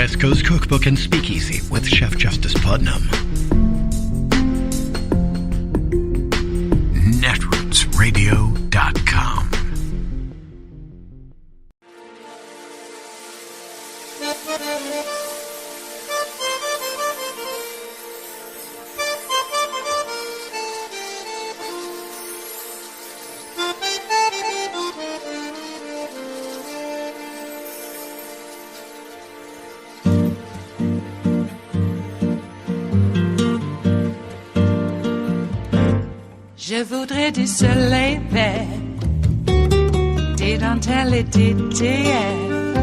West Coast Cookbook and Speakeasy with Chef Justice Putnam. Netrootsradio.com. Je voudrais du soleil vert, des dentelles et des théières,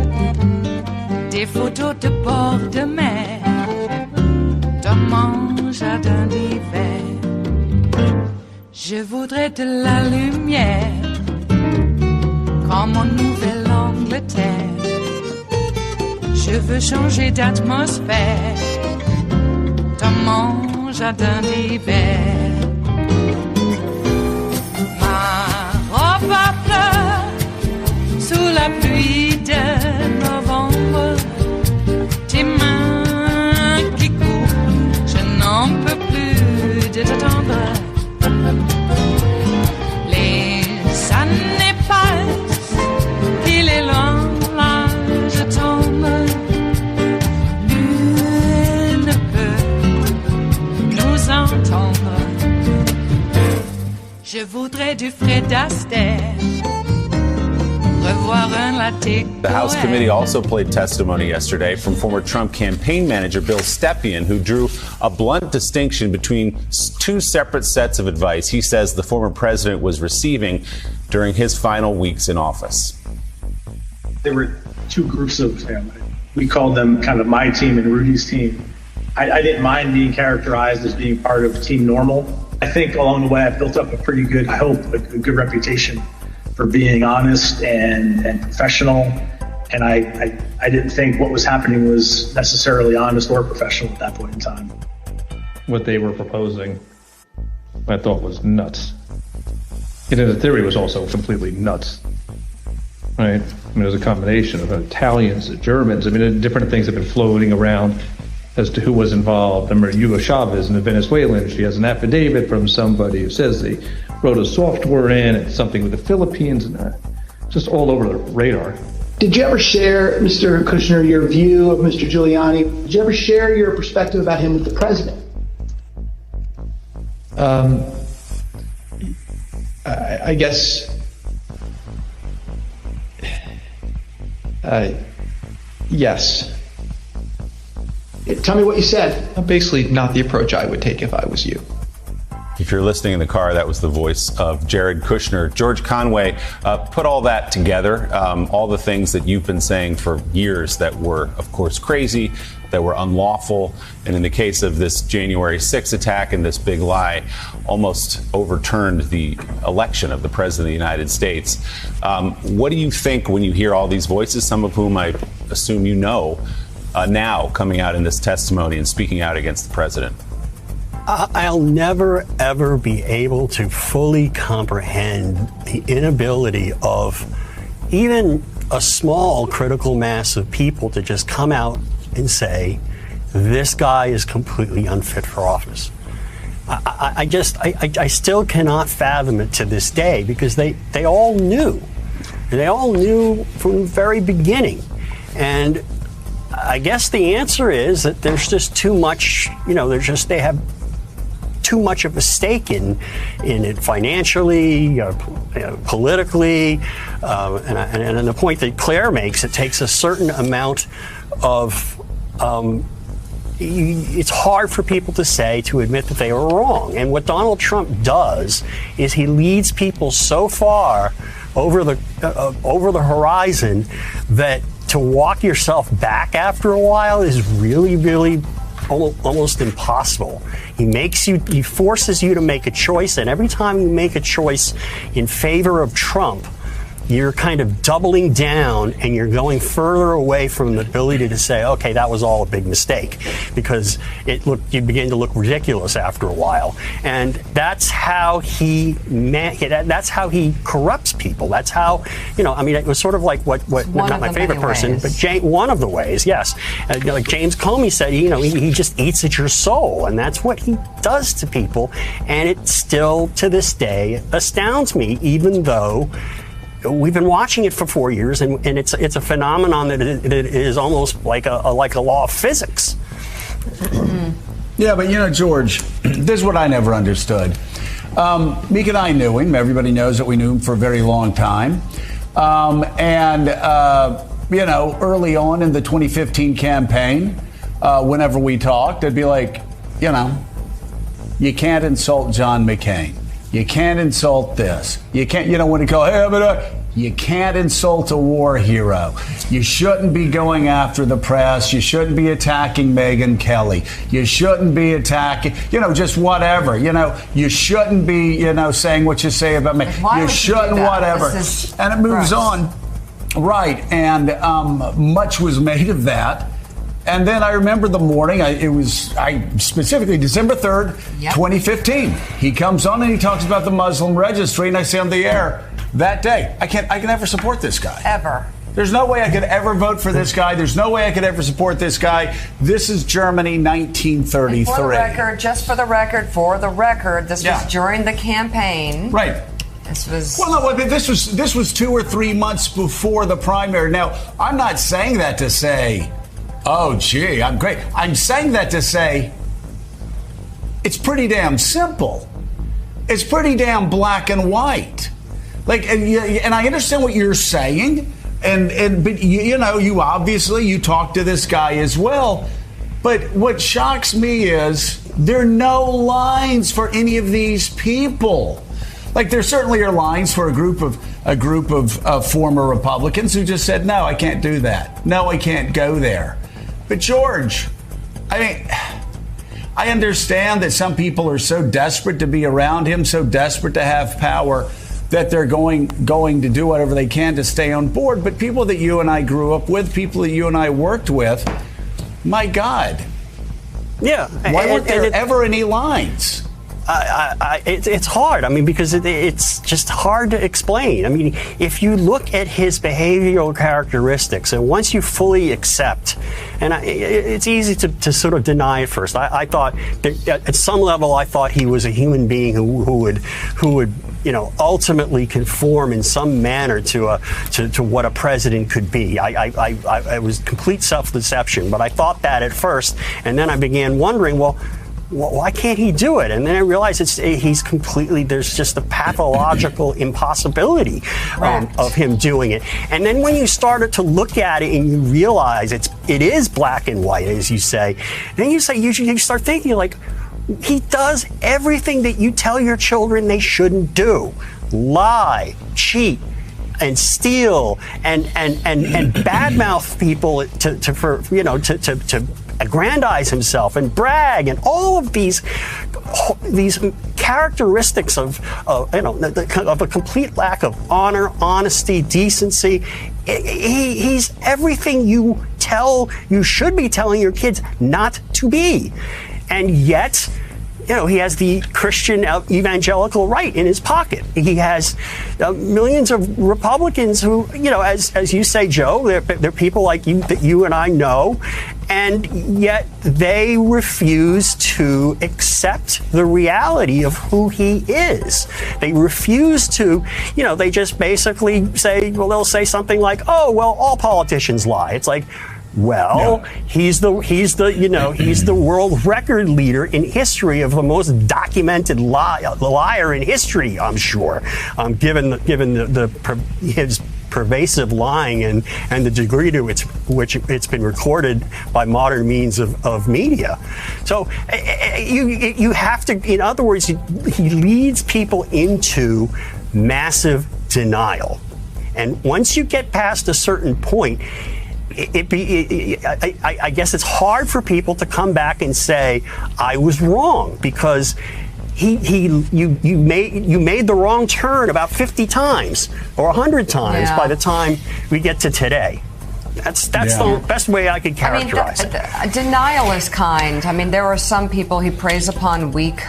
des photos de bord de mer, dans mon jardin d'hiver. Je voudrais de la lumière, comme en Nouvelle-Angleterre. Je veux changer d'atmosphère, dans mon jardin d'hiver. Ma fleur sous la pluie de novembre, tes mains qui courent, je n'en peux plus de t'attendre. Les années passent, il est loin, là je tombe. Nul ne peut nous entendre. Je voudrais du Fred Astaire, revoir un latte. The House committee also played testimony yesterday from former Trump campaign manager Bill Stepien, who drew a blunt distinction between two separate sets of advice he says the former president was receiving during his final weeks in office. There were two groups of family. We called them kind of my team and Rudy's team. I didn't mind being characterized as being part of Team Normal. I think along the way I built up a pretty good, I hope, a good reputation for being honest and professional. And I didn't think what was happening was necessarily honest or professional at that point in time. What they were proposing, I thought was nuts. You know, the theory was also completely nuts, right? I mean, it was a combination of Italians, Germans. I mean, different things have been floating around as to who was involved. I remember Hugo Chavez and the Venezuelan. She has an affidavit from somebody who says they wrote a software in and something with the Philippines, and just all over the radar. Did you ever share, Mr. Kushner, your view of Mr. Giuliani? Did you ever share your perspective about him with the president? I guess, yes. Tell me what you said. Basically, not the approach I would take if I was you. If you're listening in the car, that was the voice of Jared Kushner. George Conway, put all that together, all the things that you've been saying for years that were, of course, crazy, that were unlawful, and in the case of this January 6th attack and this big lie, almost overturned the election of the President of the United States. What do you think when you hear all these voices, some of whom I assume you know, now coming out in this testimony and speaking out against the president? I'll never, ever be able to fully comprehend the inability of even a small critical mass of people to just come out and say, this guy is completely unfit for office. I still cannot fathom it to this day, because they all knew. They all knew from the very beginning. And I guess the answer is that there's just too much, they have too much of a stake in it financially, politically, and the point that Claire makes, it takes a certain amount of, it's hard for people to admit that they were wrong. And what Donald Trump does is he leads people so far over the horizon that to walk yourself back after a while is really, really almost impossible. He forces you to make a choice, and every time you make a choice in favor of Trump, you're kind of doubling down and you're going further away from the ability to say, okay, that was all a big mistake, because you begin to look ridiculous after a while. And that's how that's how he corrupts people. That's how, it was sort of like what not my favorite person, but one of the ways, yes. Like James Comey said, he just eats at your soul, and that's what he does to people. And it still, to this day, astounds me, even though we've been watching it for 4 years, and it's a phenomenon that is almost like a law of physics. Yeah, but George, this is what I never understood. Meek and I knew him. Everybody knows that we knew him for a very long time. Early on in the 2015 campaign, whenever we talked, it'd be like, you can't insult John McCain. You can't insult this. You can't, when you go, you can't insult a war hero. You shouldn't be going after the press. You shouldn't be attacking Megyn Kelly. You shouldn't be attacking, just whatever. You shouldn't be, saying what you say about me. You shouldn't, whatever. And it moves on. Right. And much was made of that. And then I remember the morning, specifically December 3rd, 2015. He comes on and he talks about the Muslim registry, and I say on the air that day, I can never support this guy. Ever. There's no way I could ever vote for this guy. There's no way I could ever support this guy. This is Germany, 1933. And for the record, this was during the campaign. Right. This was... This was 2 or 3 months before the primary. Now, I'm not saying that to say, oh, gee, I'm great. I'm saying that to say it's pretty damn simple. It's pretty damn black and white. And I understand what you're saying, but you obviously you talk to this guy as well. But what shocks me is there are no lines for any of these people. There certainly are lines for a group of former Republicans who just said, no, I can't do that. No, I can't go there. But George, I understand that some people are so desperate to be around him, so desperate to have power, that they're going to do whatever they can to stay on board. But people that you and I grew up with, people that you and I worked with, my God. Yeah. Why weren't there ever any lines? It's hard. Because it's just hard to explain. If you look at his behavioral characteristics, and once you fully accept, and it's easy to sort of deny at first. I thought that at some level, I thought he was a human being who would ultimately conform in some manner to what a president could be. I was complete self-deception, but I thought that at first, and then I began wondering, well, why can't he do it? And then I realized there's just a pathological impossibility of him doing it. And then when you started to look at it and you realize it is black and white, as you say, then you start thinking he does everything that you tell your children they shouldn't do. Lie, cheat, and steal, and badmouth people to aggrandize himself and brag, and all of these characteristics of a complete lack of honor, honesty, decency. He's everything you should be telling your kids not to be. And yet, he has the Christian evangelical right in his pocket. He has millions of Republicans who, as you say, Joe, they're people like you that you and I know, and yet they refuse to accept the reality of who he is. They refuse to, they just basically say, they'll say something like, oh, well, all politicians lie. It's like, well, no. He's the world record leader in history of the most documented liar in history, I'm sure, given his pervasive lying and the degree to which it's been recorded by modern means of media. So you have to, in other words, he leads people into massive denial, and once you get past a certain point, I guess it's hard for people to come back and say, I was wrong, because you made the wrong turn about 50 times or 100 times by the time we get to today. That's the best way I could characterize it. Denial is kind. I mean, there are some people he preys upon weak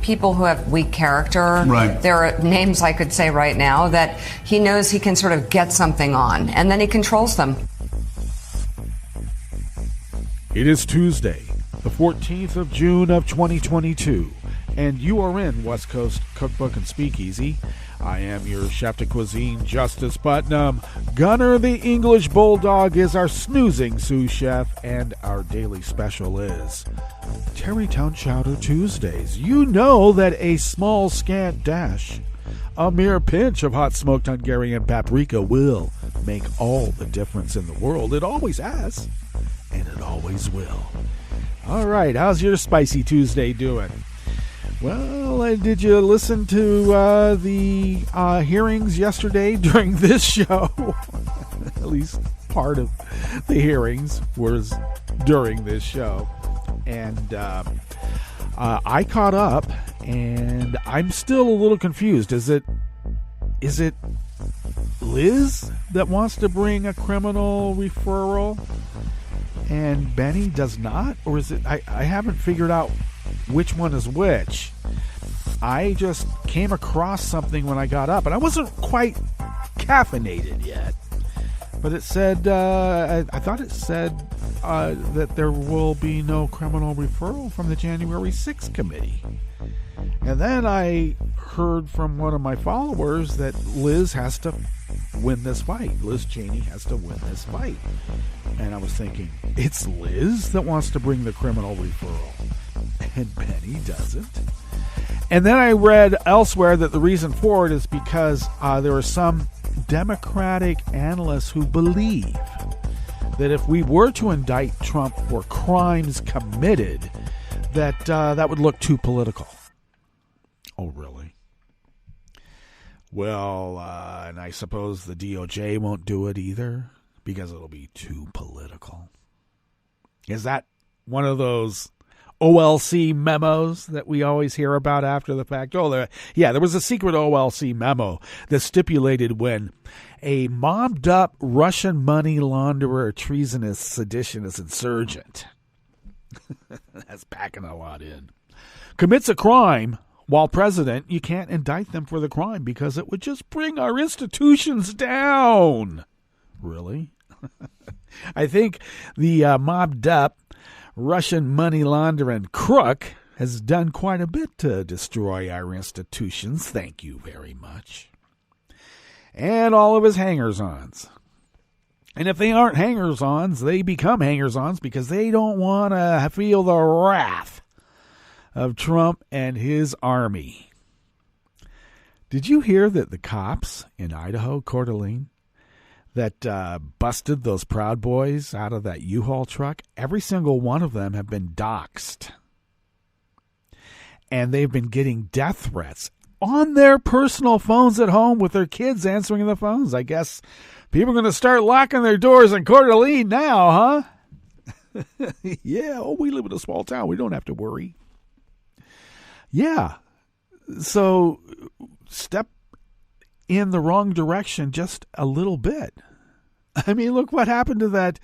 people who have weak character. Right. There are names I could say right now that he knows he can sort of get something on, and then he controls them. It is Tuesday, the 14th of June of 2022, and you are in West Coast Cookbook and Speakeasy. I am your chef de cuisine, Justice Putnam. Gunner the English Bulldog is our snoozing sous chef, and our daily special is Tarrytown Chowder Tuesdays. You know that a small scant dash, a mere pinch of hot smoked Hungarian paprika will make all the difference in the world. It always has, and it always will. All right, how's your Spicy Tuesday doing? Well, did you listen to the hearings yesterday during this show? At least part of the hearings was during this show. And I caught up, and I'm still a little confused. Is it Liz that wants to bring a criminal referral and Benny does not? Or is it, I haven't figured out which one is which. I just came across something when I got up, and I wasn't quite caffeinated yet, but it said, I thought it said that there will be no criminal referral from the January 6th committee. And then I heard from one of my followers that Liz has to win this fight. Liz Cheney has to win this fight. And I was thinking, it's Liz that wants to bring the criminal referral, and Benny doesn't. And then I read elsewhere that the reason for it is because there are some Democratic analysts who believe that if we were to indict Trump for crimes committed, that would look too political. Oh, really? Well, and I suppose the DOJ won't do it either because it'll be too political. Is that one of those OLC memos that we always hear about after the fact? Oh, there was a secret OLC memo that stipulated when a mobbed up Russian money launderer, treasonous, seditionist insurgent, that's packing a lot in, commits a crime while president, you can't indict them for the crime because it would just bring our institutions down. Really? I think the mobbed up Russian money laundering crook has done quite a bit to destroy our institutions. Thank you very much. And all of his hangers-ons. And if they aren't hangers-ons, they become hangers-ons because they don't want to feel the wrath of Trump and his army. Did you hear that the cops in Idaho, Coeur d'Alene, that busted those Proud Boys out of that U-Haul truck, every single one of them have been doxxed. And they've been getting death threats on their personal phones at home with their kids answering the phones. I guess people are going to start locking their doors in Coeur d'Alene now, huh? Yeah, we live in a small town. We don't have to worry. Yeah. So step in the wrong direction just a little bit. I mean, look what happened to that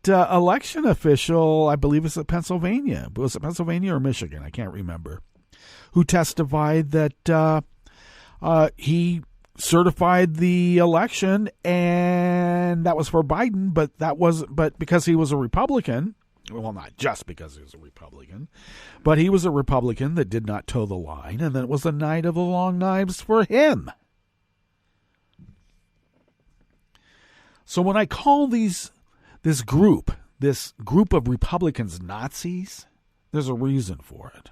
election official, I believe it's in Pennsylvania. Was it Pennsylvania or Michigan? I can't remember. Who testified that he certified the election, and that was for Biden, but because he was a Republican, well, not just because he was a Republican, but he was a Republican that did not toe the line, and then it was the night of the long knives for him. So when I call this group of Republicans Nazis, there's a reason for it.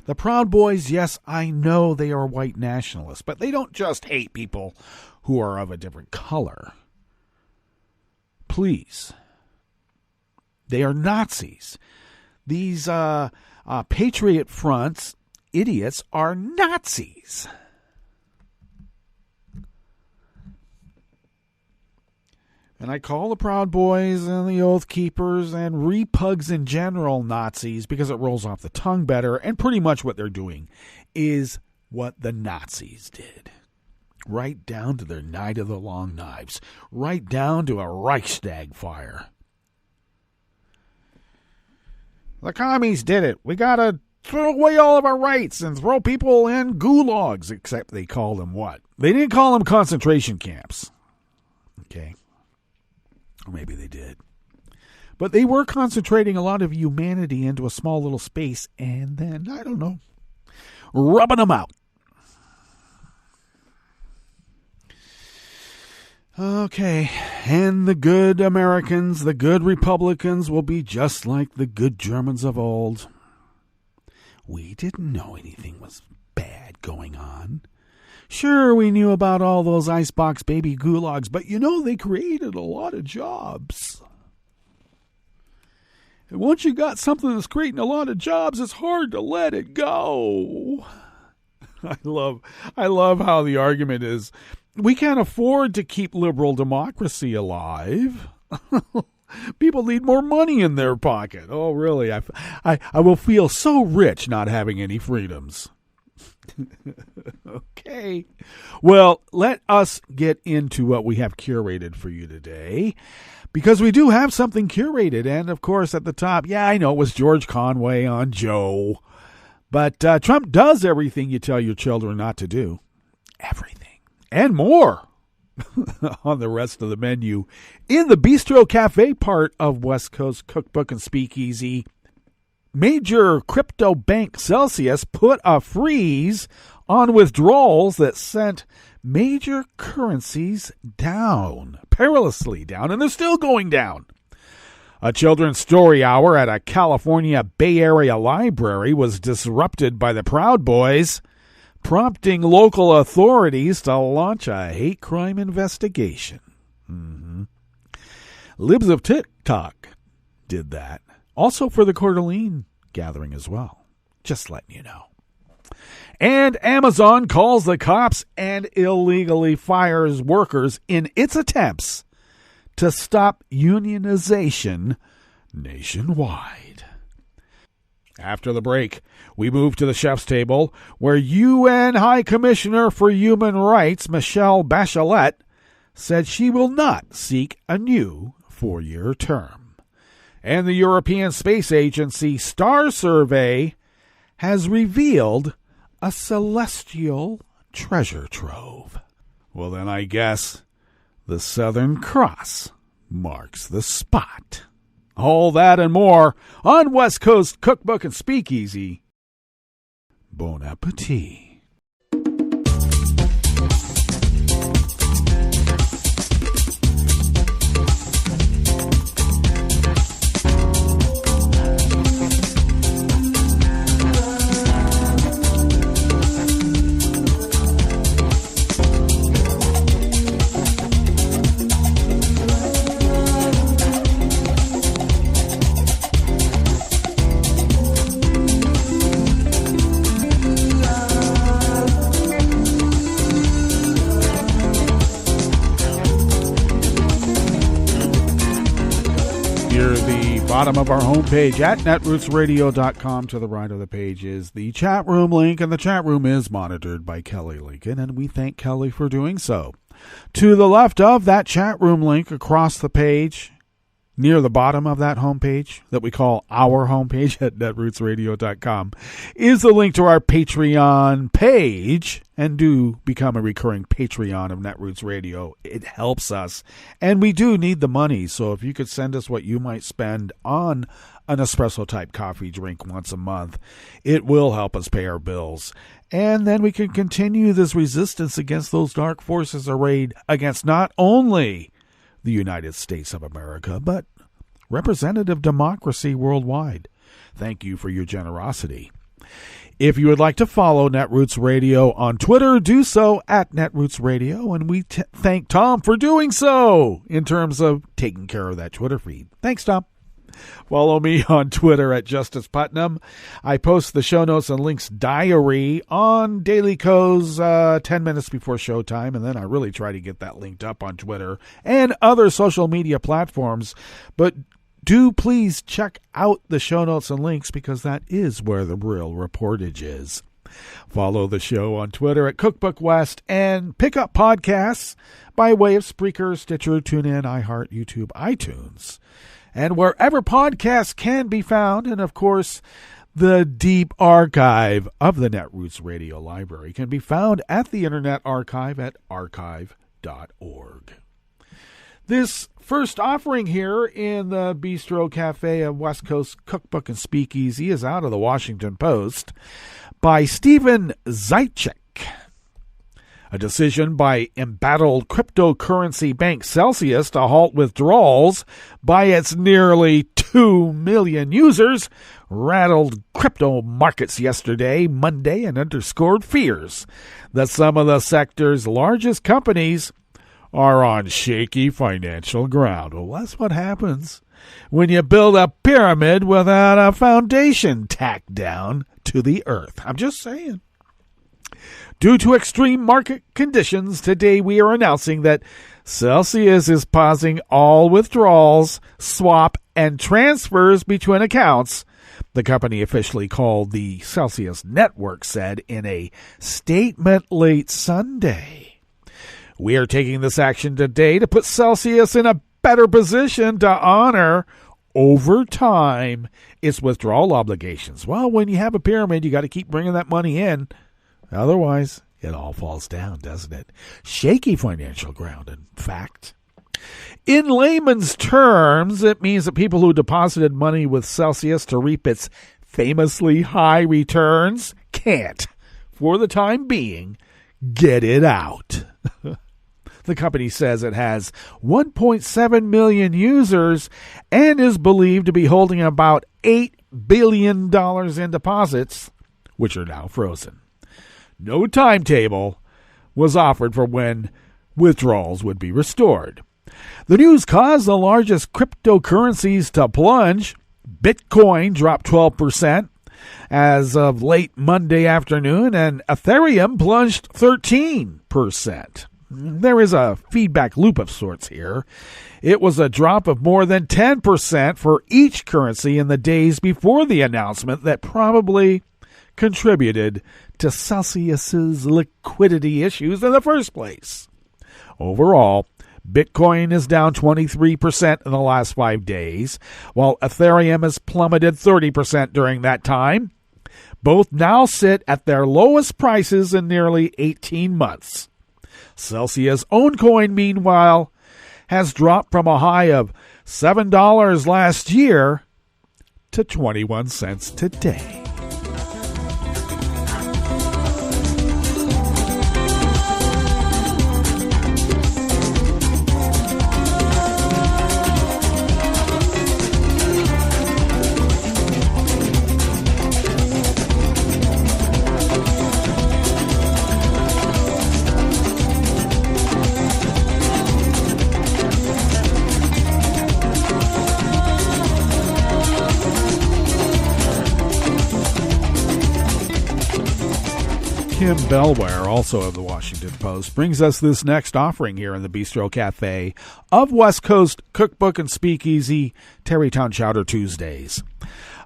The Proud Boys, yes, I know they are white nationalists, but they don't just hate people who are of a different color. Please. They are Nazis. These Patriot Front's idiots are Nazis. And I call the Proud Boys and the Oath Keepers and repugs in general Nazis because it rolls off the tongue better, and pretty much what they're doing is what the Nazis did. Right down to their Night of the Long Knives. Right down to a Reichstag fire. The commies did it. We gotta throw away all of our rights and throw people in gulags, except they call them what? They didn't call them concentration camps. Okay. Or maybe they did. But they were concentrating a lot of humanity into a small little space and then, I don't know, rubbing them out. Okay, and the good Americans, the good Republicans will be just like the good Germans of old. We didn't know anything was bad going on. Sure, we knew about all those icebox baby gulags, but they created a lot of jobs. And once you got something that's creating a lot of jobs, it's hard to let it go. I love how the argument is, we can't afford to keep liberal democracy alive. People need more money in their pocket. Oh, really? I will feel so rich not having any freedoms. Okay. Well, let us get into what we have curated for you today, because we do have something curated. And, of course, at the top, I know it was George Conway on Joe. But Trump does everything you tell your children not to do. Everything. And more on the rest of the menu in the Bistro Cafe part of West Coast Cookbook and Speakeasy. Major crypto bank Celsius put a freeze on withdrawals that sent major currencies down, perilously down, and they're still going down. A children's story hour at a California Bay Area library was disrupted by the Proud Boys, prompting local authorities to launch a hate crime investigation. Libs of TikTok did that. Also for the Coeur d'Alene gathering as well. Just letting you know. And Amazon calls the cops and illegally fires workers in its attempts to stop unionization nationwide. After the break, we move to the chef's table, where UN High Commissioner for Human Rights Michelle Bachelet said she will not seek a new 4-year term. And the European Space Agency Star Survey has revealed a celestial treasure trove. Well, then I guess the Southern Cross marks the spot. All that and more on West Coast Cookbook and Speakeasy. Bon appetit. Bottom of our homepage at netrootsradio.com. To the right of the page is the chat room link, and the chat room is monitored by Kelly Lincoln, and we thank Kelly for doing so. To the left of that chat room link, across the page, near the bottom of that homepage that we call our homepage at netrootsradio.com, is the link to our Patreon page. And do become a recurring Patreon of Netroots Radio. It helps us. And we do need the money. So if you could send us what you might spend on an espresso-type coffee drink once a month, it will help us pay our bills. And then we can continue this resistance against those dark forces arrayed against not only the United States of America, but representative democracy worldwide. Thank you for your generosity. If you would like to follow Netroots Radio on Twitter, do so at Netroots Radio, and we thank Tom for doing so in terms of taking care of that Twitter feed. Thanks, Tom. Follow me on Twitter at Justice Putnam. I post the show notes and links diary on Daily Co's 10 minutes before showtime, and then I really try to get that linked up on Twitter and other social media platforms. But do please check out the show notes and links, because that is where the real reportage is. Follow the show on Twitter at Cookbook West, and pick up podcasts by way of Spreaker, Stitcher, TuneIn, iHeart, YouTube, iTunes, and wherever podcasts can be found. And, of course, the deep archive of the Netroots Radio Library can be found at the Internet Archive at archive.org. This first offering here in the Bistro Cafe of West Coast Cookbook and Speakeasy is out of the Washington Post by Stephen Zaitchik. A decision by embattled cryptocurrency bank Celsius to halt withdrawals by its nearly 2 million users rattled crypto markets yesterday, Monday, and underscored fears that some of the sector's largest companies are on shaky financial ground. Well, that's what happens when you build a pyramid without a foundation tacked down to the earth. I'm just saying. Due to extreme market conditions, today we are announcing that Celsius is pausing all withdrawals, swap, and transfers between accounts, the company officially called the Celsius Network said in a statement late Sunday. We are taking this action today to put Celsius in a better position to honor over time its withdrawal obligations. Well, when you have a pyramid, you got to keep bringing that money in. Otherwise, it all falls down, doesn't it? Shaky financial ground, in fact. In layman's terms, it means that people who deposited money with Celsius to reap its famously high returns can't, for the time being, get it out. The company says it has 1.7 million users and is believed to be holding about $8 billion in deposits, which are now frozen. No timetable was offered for when withdrawals would be restored. The news caused the largest cryptocurrencies to plunge. Bitcoin dropped 12% as of late Monday afternoon, and Ethereum plunged 13%. There is a feedback loop of sorts here. It was a drop of more than 10% for each currency in the days before the announcement that probably contributed to Celsius's liquidity issues in the first place. Overall, Bitcoin is down 23% in the last 5 days, while Ethereum has plummeted 30% during that time. Both now sit at their lowest prices in nearly 18 months. Celsius' own coin, meanwhile, has dropped from a high of $7 last year to 21 cents today. Kim Bellware, also of the Washington Post, brings us this next offering here in the Bistro Cafe of West Coast Cookbook and Speakeasy, Tarrytown Chowder Tuesdays.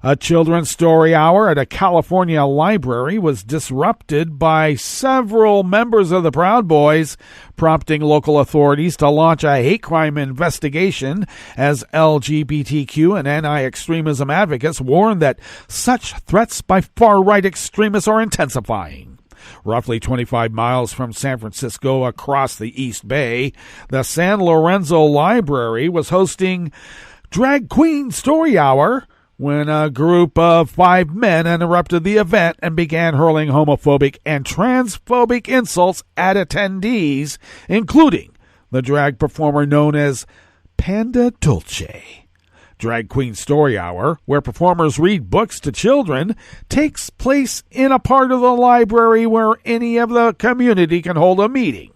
A children's story hour at a California library was disrupted by several members of the Proud Boys, prompting local authorities to launch a hate crime investigation as LGBTQ and anti-extremism advocates warn that such threats by far-right extremists are intensifying. Roughly 25 miles from San Francisco across the East Bay, the San Lorenzo Library was hosting Drag Queen Story Hour when a group of 5 men interrupted the event and began hurling homophobic and transphobic insults at attendees, including the drag performer known as Panda Dulce. Drag Queen Story Hour, where performers read books to children, takes place in a part of the library where any of the community can hold a meeting.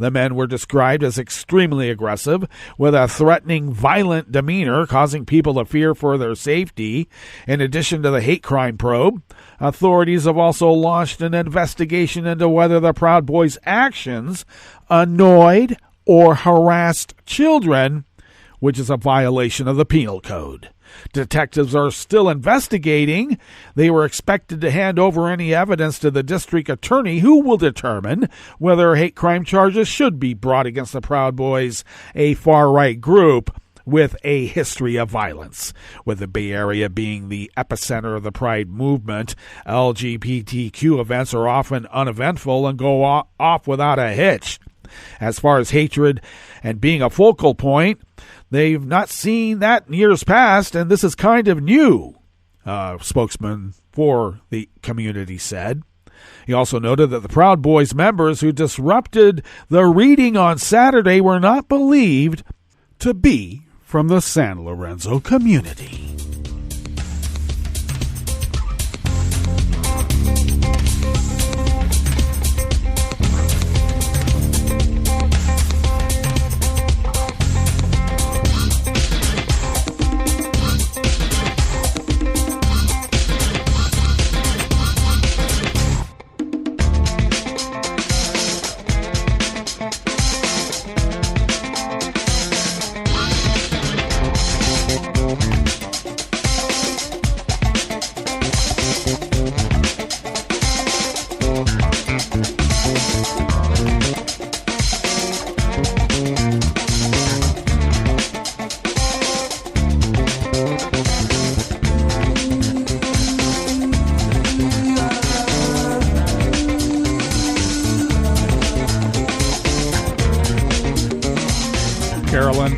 The men were described as extremely aggressive, with a threatening, violent demeanor, causing people to fear for their safety. In addition to the hate crime probe, authorities have also launched an investigation into whether the Proud Boys' actions annoyed or harassed children, which is a violation of the penal code. Detectives are still investigating. They were expected to hand over any evidence to the district attorney, who will determine whether hate crime charges should be brought against the Proud Boys, a far-right group with a history of violence. With the Bay Area being the epicenter of the Pride movement, LGBTQ events are often uneventful and go off without a hitch. As far as hatred and being a focal point, they've not seen that in years past, and this is kind of new, spokesman for the community said. He also noted that the Proud Boys members who disrupted the reading on Saturday were not believed to be from the San Lorenzo community.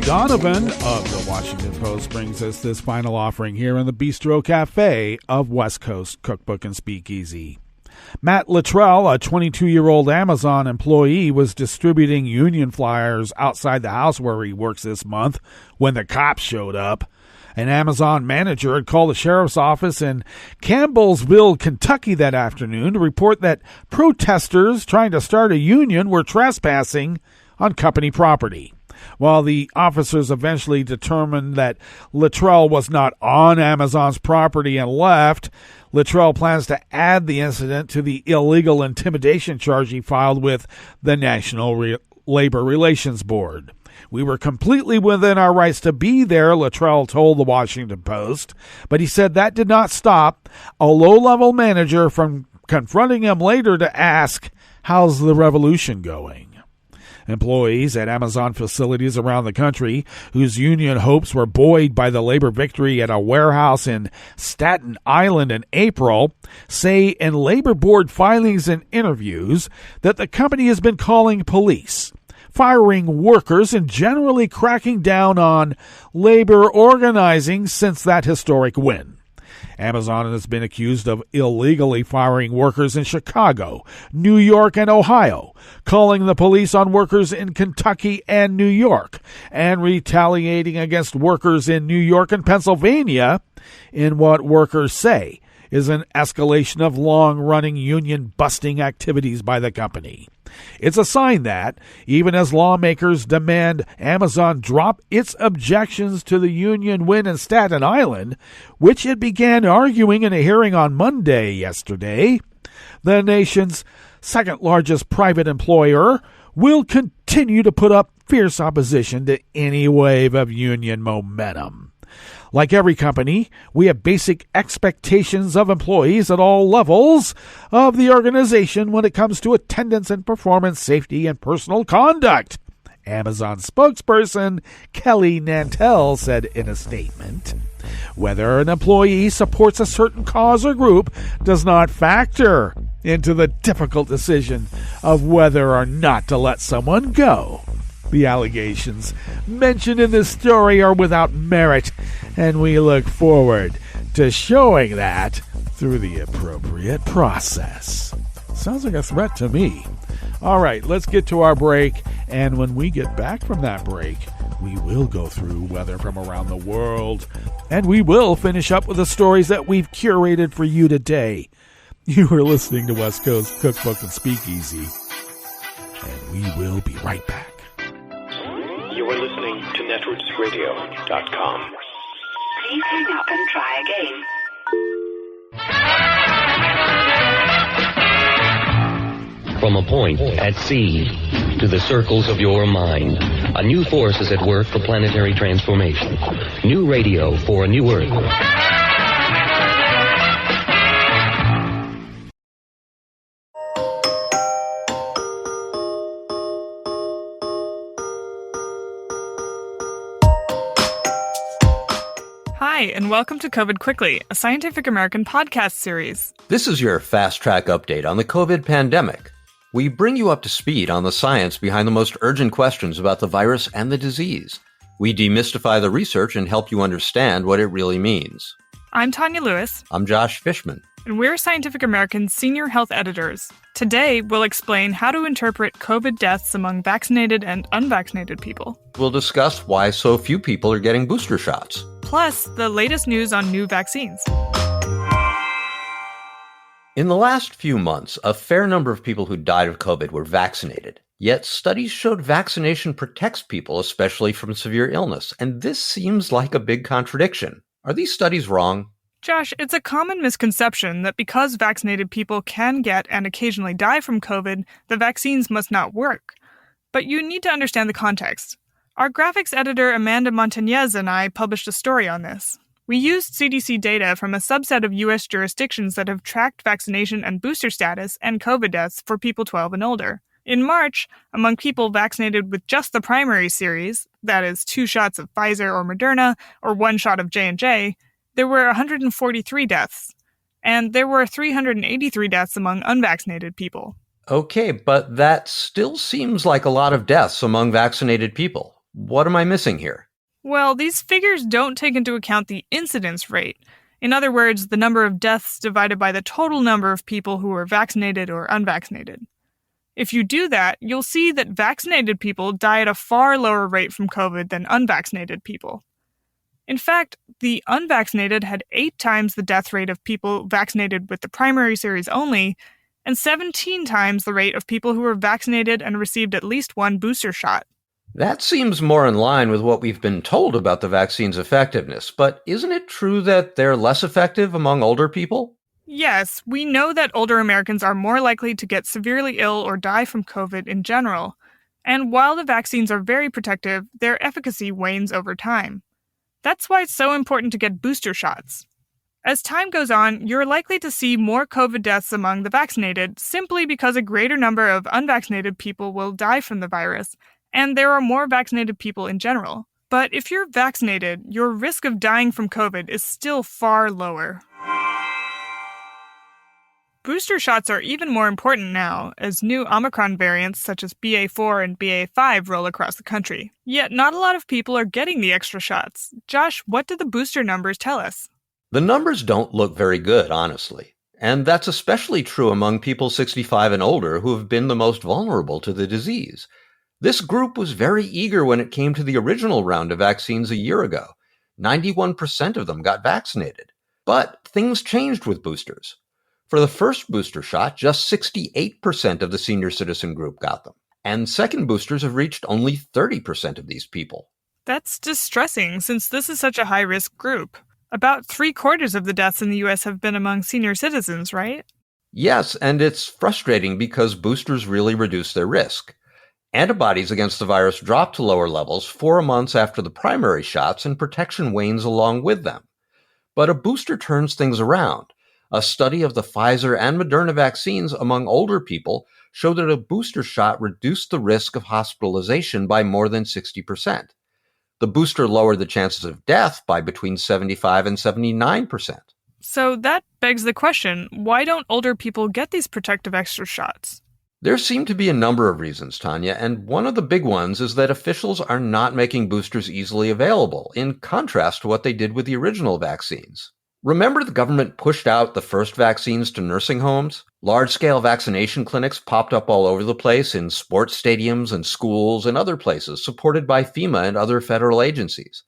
Donovan of the Washington Post brings us this final offering here in the Bistro Cafe of West Coast Cookbook and Speakeasy. Matt Luttrell, a 22-year-old Amazon employee, was distributing union flyers outside the house where he works this month when the cops showed up. An Amazon manager had called the sheriff's office in Campbellsville, Kentucky that afternoon to report that protesters trying to start a union were trespassing on company property. While the officers eventually determined that Luttrell was not on Amazon's property and left, Luttrell plans to add the incident to the illegal intimidation charge he filed with the National Labor Relations Board. We were completely within our rights to be there, Luttrell told the Washington Post, but he said that did not stop a low-level manager from confronting him later to ask, "How's the revolution going?" Employees at Amazon facilities around the country, whose union hopes were buoyed by the labor victory at a warehouse in Staten Island in April, say in labor board filings and interviews that the company has been calling police, firing workers, and generally cracking down on labor organizing since that historic win. Amazon has been accused of illegally firing workers in Chicago, New York, and Ohio, calling the police on workers in Kentucky and New York, and retaliating against workers in New York and Pennsylvania in what workers say is an escalation of long-running union-busting activities by the company. It's a sign that, even as lawmakers demand Amazon drop its objections to the union win in Staten Island, which it began arguing in a hearing on Monday yesterday, the nation's second-largest private employer will continue to put up fierce opposition to any wave of union momentum. Like every company, we have basic expectations of employees at all levels of the organization when it comes to attendance and performance, safety, and personal conduct, Amazon spokesperson Kelly Nantel said in a statement. Whether an employee supports a certain cause or group does not factor into the difficult decision of whether or not to let someone go. The allegations mentioned in this story are without merit, and we look forward to showing that through the appropriate process. Sounds like a threat to me. All right, let's get to our break, and when we get back from that break, we will go through weather from around the world, and we will finish up with the stories that we've curated for you today. You are listening to West Coast Cookbook and Speakeasy. and we will be right back. You are listening to netrootsradio.com. Please hang up and try again. From a point at sea to the circles of your mind, a new force is at work for planetary transformation. New radio for a new Earth. Hi, and welcome to COVID Quickly, a Scientific American podcast series. This is your fast-track update on the COVID pandemic. We bring you up to speed on the science behind the most urgent questions about the virus and the disease. We demystify the research and help you understand what it really means. I'm Tanya Lewis. I'm Josh Fishman. And we're Scientific American's senior health editors. Today, we'll explain how to interpret COVID deaths among vaccinated and unvaccinated people. We'll discuss why so few people are getting booster shots. Plus, the latest news on new vaccines. In the last few months, a fair number of people who died of COVID were vaccinated. Yet studies showed vaccination protects people, especially from severe illness. And this seems like a big contradiction. Are these studies wrong? Josh, it's a common misconception that because vaccinated people can get and occasionally die from COVID, the vaccines must not work. But you need to understand the context. Our graphics editor Amanda Montañez and I published a story on this. We used CDC data from a subset of U.S. jurisdictions that have tracked vaccination and booster status and COVID deaths for people 12 and older. In March, among people vaccinated with just the primary series, that is 2 shots of Pfizer or Moderna or 1 shot of J&J, there were 143 deaths, and there were 383 deaths among unvaccinated people. Okay, but that still seems like a lot of deaths among vaccinated people. What am I missing here? Well, these figures don't take into account the incidence rate. In other words, the number of deaths divided by the total number of people who were vaccinated or unvaccinated. If you do that, you'll see that vaccinated people die at a far lower rate from COVID than unvaccinated people. In fact, the unvaccinated had 8 times the death rate of people vaccinated with the primary series only, and 17 times the rate of people who were vaccinated and received at least 1 booster shot. That seems more in line with what we've been told about the vaccine's effectiveness, but isn't it true that they're less effective among older people? Yes, we know that older Americans are more likely to get severely ill or die from COVID in general, and while the vaccines are very protective, their efficacy wanes over time. That's why it's so important to get booster shots. As time goes on, you're likely to see more COVID deaths among the vaccinated simply because a greater number of unvaccinated people will die from the virus, and there are more vaccinated people in general. But if you're vaccinated, your risk of dying from COVID is still far lower. Booster shots are even more important now, as new Omicron variants such as BA4 and BA5 roll across the country. Yet not a lot of people are getting the extra shots. Josh, what do the booster numbers tell us? The numbers don't look very good, honestly. And that's especially true among people 65 and older who have been the most vulnerable to the disease. This group was very eager when it came to the original round of vaccines a year ago. 91% of them got vaccinated. But things changed with boosters. For the first booster shot, just 68% of the senior citizen group got them. And second boosters have reached only 30% of these people. That's distressing, since this is such a high-risk group. About 3/4 of the deaths in the U.S. have been among senior citizens, right? Yes, and it's frustrating because boosters really reduce their risk. Antibodies against the virus drop to lower levels 4 months after the primary shots, and protection wanes along with them. But a booster turns things around. A study of the Pfizer and Moderna vaccines among older people showed that a booster shot reduced the risk of hospitalization by more than 60%. The booster lowered the chances of death by between 75 and 79%. So that begs the question, why don't older people get these protective extra shots? There seem to be a number of reasons, Tanya, and one of the big ones is that officials are not making boosters easily available, in contrast to what they did with the original vaccines. Remember the government pushed out the first vaccines to nursing homes? Large-scale vaccination clinics popped up all over the place in sports stadiums and schools and other places, supported by FEMA and other federal agencies.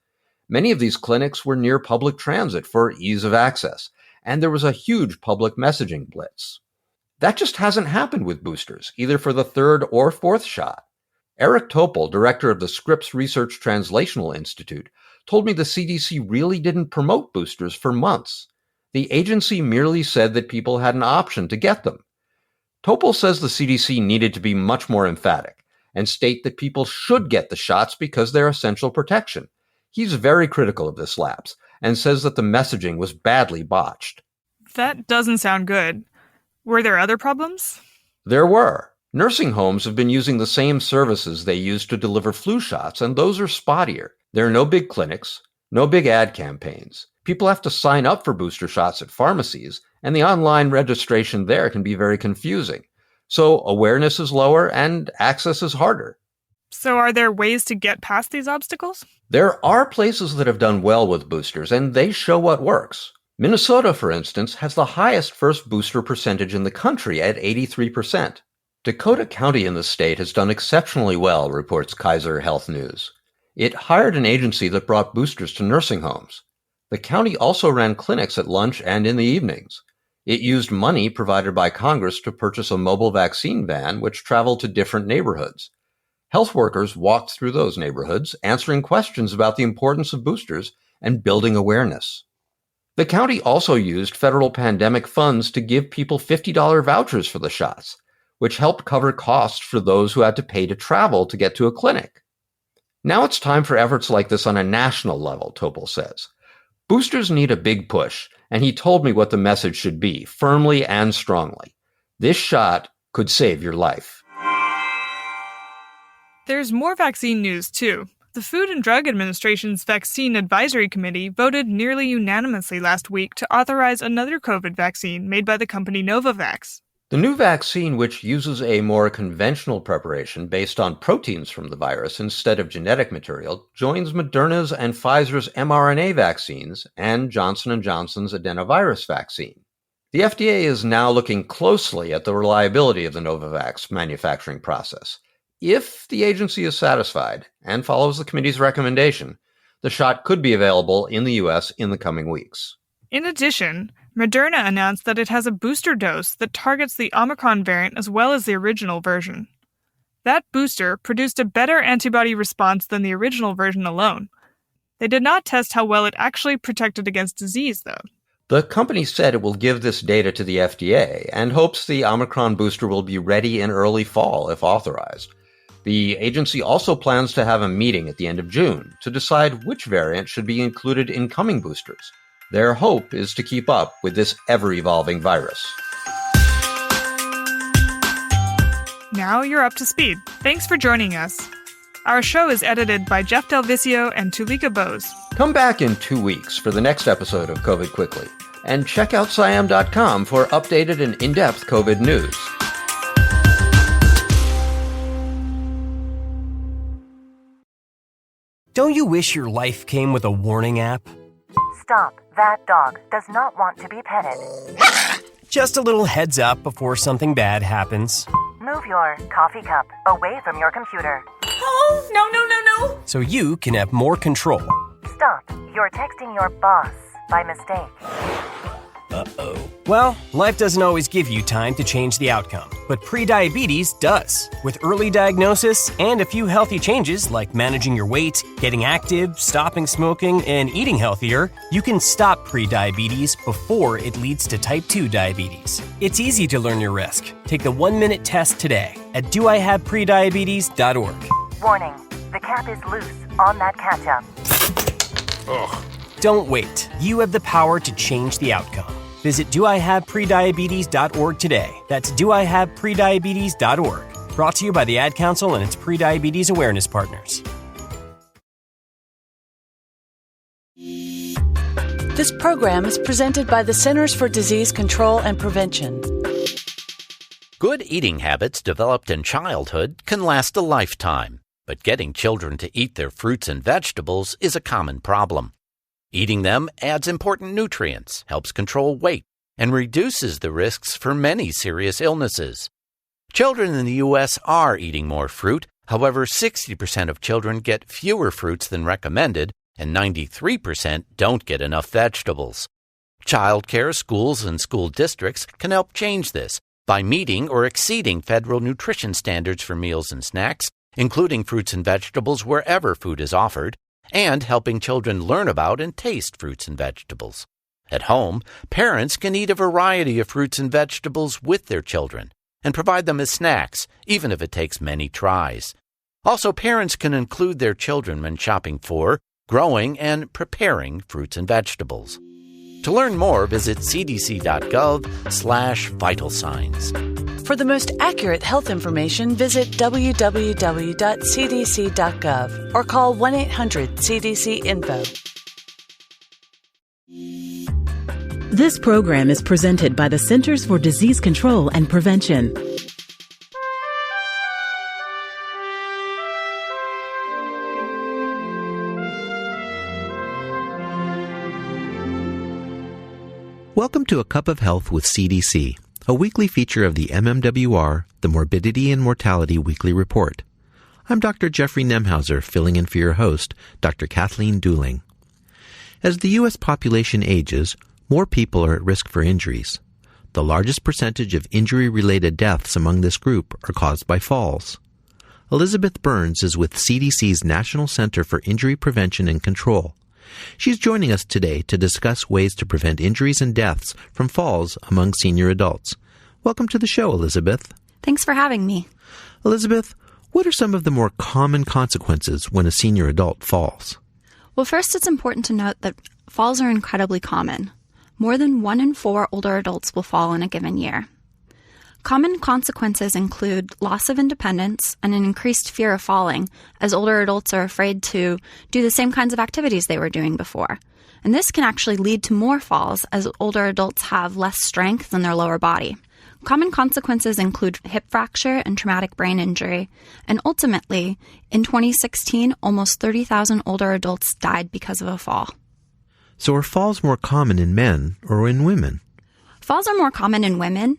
Many of these clinics were near public transit for ease of access, and there was a huge public messaging blitz. That just hasn't happened with boosters, either for the third or fourth shot. Eric Topol, director of the Scripps Research Translational Institute, told me the CDC really didn't promote boosters for months. The agency merely said that people had an option to get them. Topol says the CDC needed to be much more emphatic and state that people should get the shots because they're essential protection. He's very critical of this lapse and says that the messaging was badly botched. That doesn't sound good. Were there other problems? There were. Nursing homes have been using the same services they used to deliver flu shots, and those are spottier. There are no big clinics, no big ad campaigns. People have to sign up for booster shots at pharmacies, and the online registration there can be very confusing. So awareness is lower and access is harder. So are there ways to get past these obstacles? There are places that have done well with boosters, and they show what works. Minnesota, for instance, has the highest first booster percentage in the country at 83%. Dakota County in the state has done exceptionally well, reports Kaiser Health News. It hired an agency that brought boosters to nursing homes. The county also ran clinics at lunch and in the evenings. It used money provided by Congress to purchase a mobile vaccine van, which traveled to different neighborhoods. Health workers walked through those neighborhoods, answering questions about the importance of boosters and building awareness. The county also used federal pandemic funds to give people $50 vouchers for the shots, which helped cover costs for those who had to pay to travel to get to a clinic. Now it's time for efforts like this on a national level, Topol says. Boosters need a big push, and he told me what the message should be, firmly and strongly. This shot could save your life. There's more vaccine news, too. The Food and Drug Administration's Vaccine Advisory Committee voted nearly unanimously last week to authorize another COVID vaccine made by the company Novavax. The new vaccine, which uses a more conventional preparation based on proteins from the virus instead of genetic material, joins Moderna's and Pfizer's mRNA vaccines and Johnson & Johnson's adenovirus vaccine. The FDA is now looking closely at the reliability of the Novavax manufacturing process. If the agency is satisfied and follows the committee's recommendation, the shot could be available in the U.S. in the coming weeks. In addition, Moderna announced that it has a booster dose that targets the Omicron variant as well as the original version. That booster produced a better antibody response than the original version alone. They did not test how well it actually protected against disease, though. The company said it will give this data to the FDA and hopes the Omicron booster will be ready in early fall if authorized. The agency also plans to have a meeting at the end of June to decide which variant should be included in coming boosters. Their hope is to keep up with this ever-evolving virus. Now you're up to speed. Thanks for joining us. Our show is edited by Jeff Del Vicio and Tulika Bose. Come back in 2 weeks for the next episode of COVID Quickly, and check out Siam.com for updated and in-depth COVID news. Don't you wish your life came with a warning app? Stop. That dog does not want to be petted. Just a little heads up before something bad happens. Move your coffee cup away from your computer. Oh, no. So you can have more control. Stop. You're texting your boss by mistake. Uh-oh. Well, life doesn't always give you time to change the outcome, but prediabetes does. With early diagnosis and a few healthy changes like managing your weight, getting active, stopping smoking, and eating healthier, you can stop prediabetes before it leads to type 2 diabetes. It's easy to learn your risk. Take the 1-minute test today at doihaveprediabetes.org. Warning, the cap is loose on that ketchup. Ugh. Don't wait. You have the power to change the outcome. Visit doihaveprediabetes.org today. That's doihaveprediabetes.org. Brought to you by the Ad Council and its prediabetes awareness partners. This program is presented by the Centers for Disease Control and Prevention. Good eating habits developed in childhood can last a lifetime, but getting children to eat their fruits and vegetables is a common problem. Eating them adds important nutrients, helps control weight, and reduces the risks for many serious illnesses. Children in the U.S. are eating more fruit. However, 60% of children get fewer fruits than recommended, and 93% don't get enough vegetables. Child care, schools, and school districts can help change this by meeting or exceeding federal nutrition standards for meals and snacks, including fruits and vegetables wherever food is offered, and helping children learn about and taste fruits and vegetables. At home, parents can eat a variety of fruits and vegetables with their children and provide them as snacks, even if it takes many tries. Also, parents can include their children when shopping for, growing, and preparing fruits and vegetables. To learn more, visit cdc.gov/vital signs. For the most accurate health information, visit www.cdc.gov or call 1-800-CDC-INFO. This program is presented by the Centers for Disease Control and Prevention. Welcome to A Cup of Health with CDC, a weekly feature of the MMWR, the Morbidity and Mortality Weekly Report. I'm Dr. Jeffrey Nemhauser, filling in for your host, Dr. Kathleen Dooling. As the U.S. population ages, more people are at risk for injuries. The largest percentage of injury-related deaths among this group are caused by falls. Elizabeth Burns is with CDC's National Center for Injury Prevention and Control. She's joining us today to discuss ways to prevent injuries and deaths from falls among senior adults. Welcome to the show, Elizabeth. Thanks for having me. Elizabeth, what are some of the more common consequences when a senior adult falls? Well, first, it's important to note that falls are incredibly common. More than 1 in 4 older adults will fall in a given year. Common consequences include loss of independence and an increased fear of falling, as older adults are afraid to do the same kinds of activities they were doing before. And this can actually lead to more falls, as older adults have less strength in their lower body. Common consequences include hip fracture and traumatic brain injury. And ultimately, in 2016, almost 30,000 older adults died because of a fall. So are falls more common in men or in women? Falls are more common in women,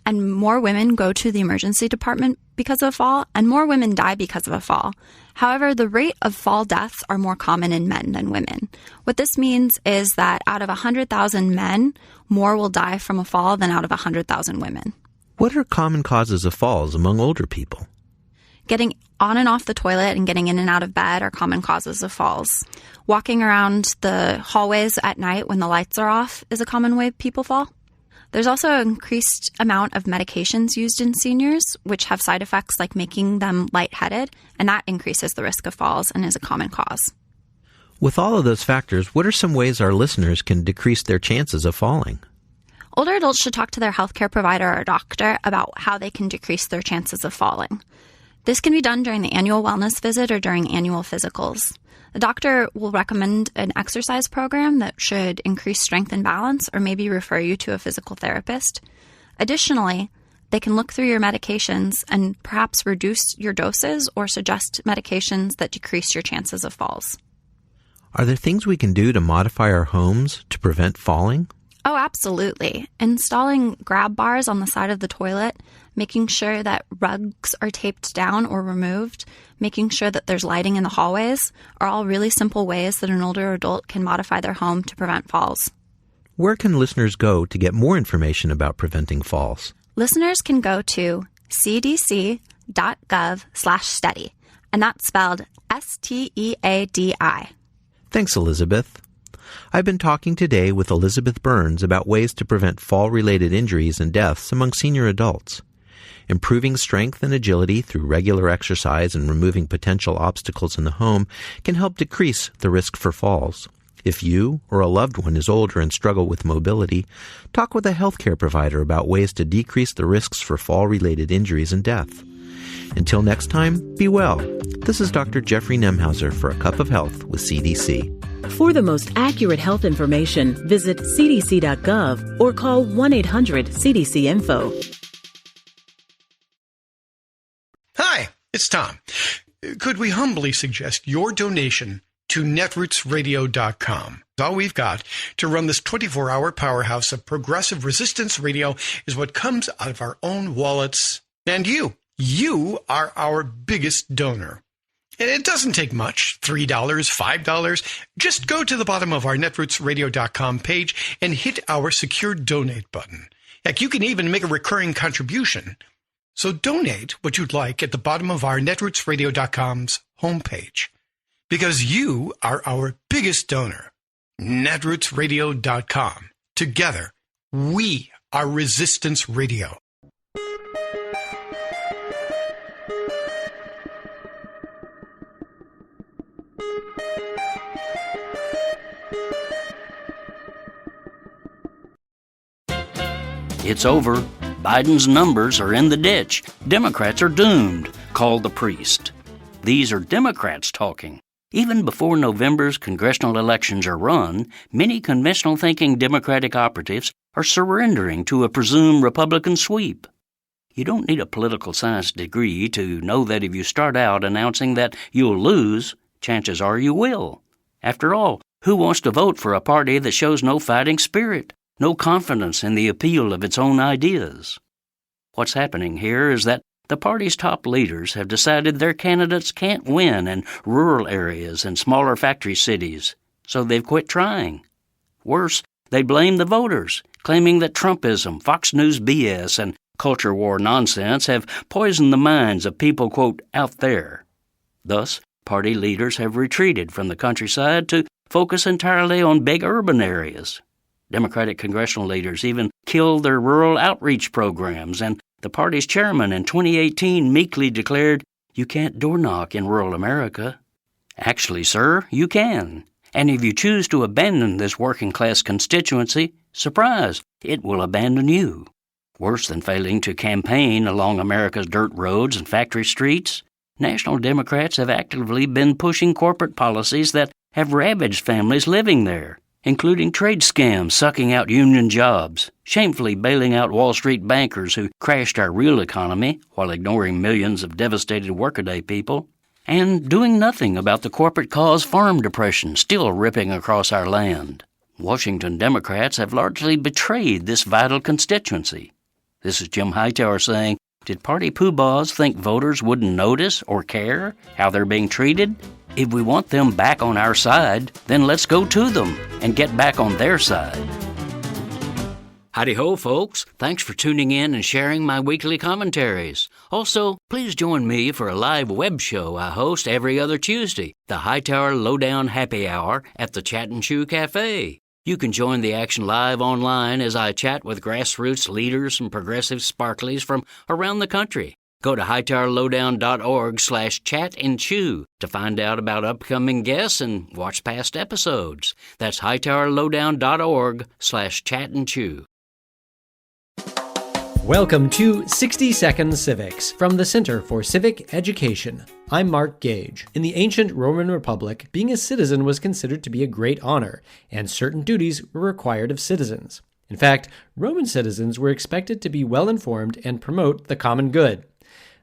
and more women go to the emergency department because of a fall, and more women die because of a fall. However, the rate of fall deaths are more common in men than women. What this means is that out of 100,000 men, more will die from a fall than out of 100,000 women. What are common causes of falls among older people? Getting on and off the toilet and getting in and out of bed are common causes of falls. Walking around the hallways at night when the lights are off is a common way people fall. There's also an increased amount of medications used in seniors, which have side effects like making them lightheaded, and that increases the risk of falls and is a common cause. With all of those factors, what are some ways our listeners can decrease their chances of falling? Older adults should talk to their healthcare provider or doctor about how they can decrease their chances of falling. This can be done during the annual wellness visit or during annual physicals. The doctor will recommend an exercise program that should increase strength and balance, or maybe refer you to a physical therapist. Additionally, they can look through your medications and perhaps reduce your doses or suggest medications that decrease your chances of falls. Are there things we can do to modify our homes to prevent falling? Oh, absolutely. Installing grab bars on the side of the toilet, making sure that rugs are taped down or removed, making sure that there's lighting in the hallways are all really simple ways that an older adult can modify their home to prevent falls. Where can listeners go to get more information about preventing falls? Listeners can go to cdc.gov/study, and that's spelled STEADI. Thanks, Elizabeth. I've been talking today with Elizabeth Burns about ways to prevent fall-related injuries and deaths among senior adults. Improving strength and agility through regular exercise and removing potential obstacles in the home can help decrease the risk for falls. If you or a loved one is older and struggle with mobility, talk with a healthcare provider about ways to decrease the risks for fall-related injuries and death. Until next time, be well. This is Dr. Jeffrey Nemhauser for A Cup of Health with CDC. For the most accurate health information, visit cdc.gov or call 1-800-CDC-INFO. Hi, it's Tom. Could we humbly suggest your donation to netrootsradio.com? All we've got to run this 24-hour powerhouse of progressive resistance radio is what comes out of our own wallets. And you are our biggest donor. And it doesn't take much, $3, $5. Just go to the bottom of our netrootsradio.com page and hit our secure donate button. Heck, you can even make a recurring contribution. So donate what you'd like at the bottom of our netrootsradio.com's homepage, because you are our biggest donor. netrootsradio.com. Together, we are Resistance Radio. It's over. Biden's numbers are in the ditch. Democrats are doomed, called the priest. These are Democrats talking. Even before November's congressional elections are run, many conventional-thinking Democratic operatives are surrendering to a presumed Republican sweep. You don't need a political science degree to know that if you start out announcing that you'll lose, chances are you will. After all, who wants to vote for a party that shows no fighting spirit, no confidence in the appeal of its own ideas? What's happening here is that the party's top leaders have decided their candidates can't win in rural areas and smaller factory cities, so they've quit trying. Worse, they blame the voters, claiming that Trumpism, Fox News BS, and culture war nonsense have poisoned the minds of people, quote, out there. Thus, party leaders have retreated from the countryside to focus entirely on big urban areas. Democratic congressional leaders even killed their rural outreach programs, and the party's chairman in 2018 meekly declared, "You can't door knock in rural America." Actually, sir, you can. And if you choose to abandon this working-class constituency, surprise, it will abandon you. Worse than failing to campaign along America's dirt roads and factory streets, National Democrats have actively been pushing corporate policies that have ravaged families living there, including trade scams sucking out union jobs, shamefully bailing out Wall Street bankers who crashed our real economy while ignoring millions of devastated workaday people, and doing nothing about the corporate-caused farm depression still ripping across our land. Washington Democrats have largely betrayed this vital constituency. This is Jim Hightower saying, did party poobahs think voters wouldn't notice or care how they're being treated? If we want them back on our side, then let's go to them and get back on their side. Howdy-ho, folks. Thanks for tuning in and sharing my weekly commentaries. Also, please join me for a live web show I host every other Tuesday, the Hightower Lowdown Happy Hour at the Chat and Chew Cafe. You can join the action live online as I chat with grassroots leaders and progressive sparklies from around the country. Go to hightowerlowdown.org/chat-and-chew to find out about upcoming guests and watch past episodes. That's hightowerlowdown.org/chat-and-chew. Welcome to 60 Second Civics from the Center for Civic Education. I'm Mark Gage. In the ancient Roman Republic, being a citizen was considered to be a great honor, and certain duties were required of citizens. In fact, Roman citizens were expected to be well-informed and promote the common good.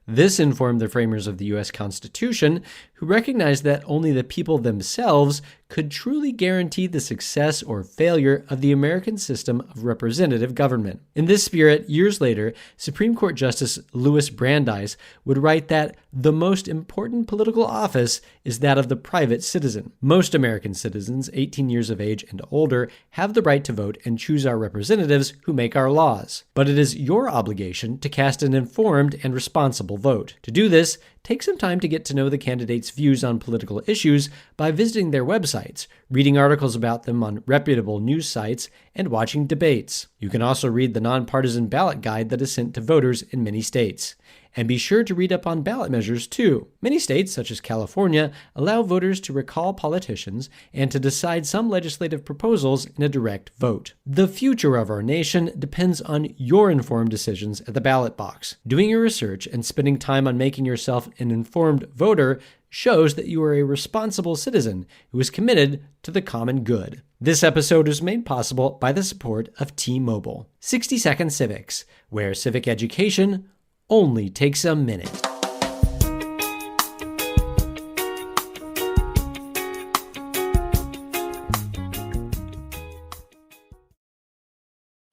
This informed the framers of the U.S. Constitution, who recognized that only the people themselves could truly guarantee the success or failure of the American system of representative government. In this spirit, years later, Supreme Court Justice Louis Brandeis would write that the most important political office is that of the private citizen. Most American citizens, 18 years of age and older, have the right to vote and choose our representatives who make our laws. But it is your obligation to cast an informed and responsible vote. To do this, take some time to get to know the candidates' views on political issues by visiting their websites, reading articles about them on reputable news sites, and watching debates. You can also read the nonpartisan ballot guide that is sent to voters in many states. And be sure to read up on ballot measures, too. Many states, such as California, allow voters to recall politicians and to decide some legislative proposals in a direct vote. The future of our nation depends on your informed decisions at the ballot box. Doing your research and spending time on making yourself an informed voter shows that you are a responsible citizen who is committed to the common good. This episode is made possible by the support of T-Mobile. 60 Second Civics, where civic education only takes a minute.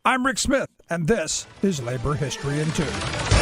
I'm Rick Smith, and this is Labor History in 2.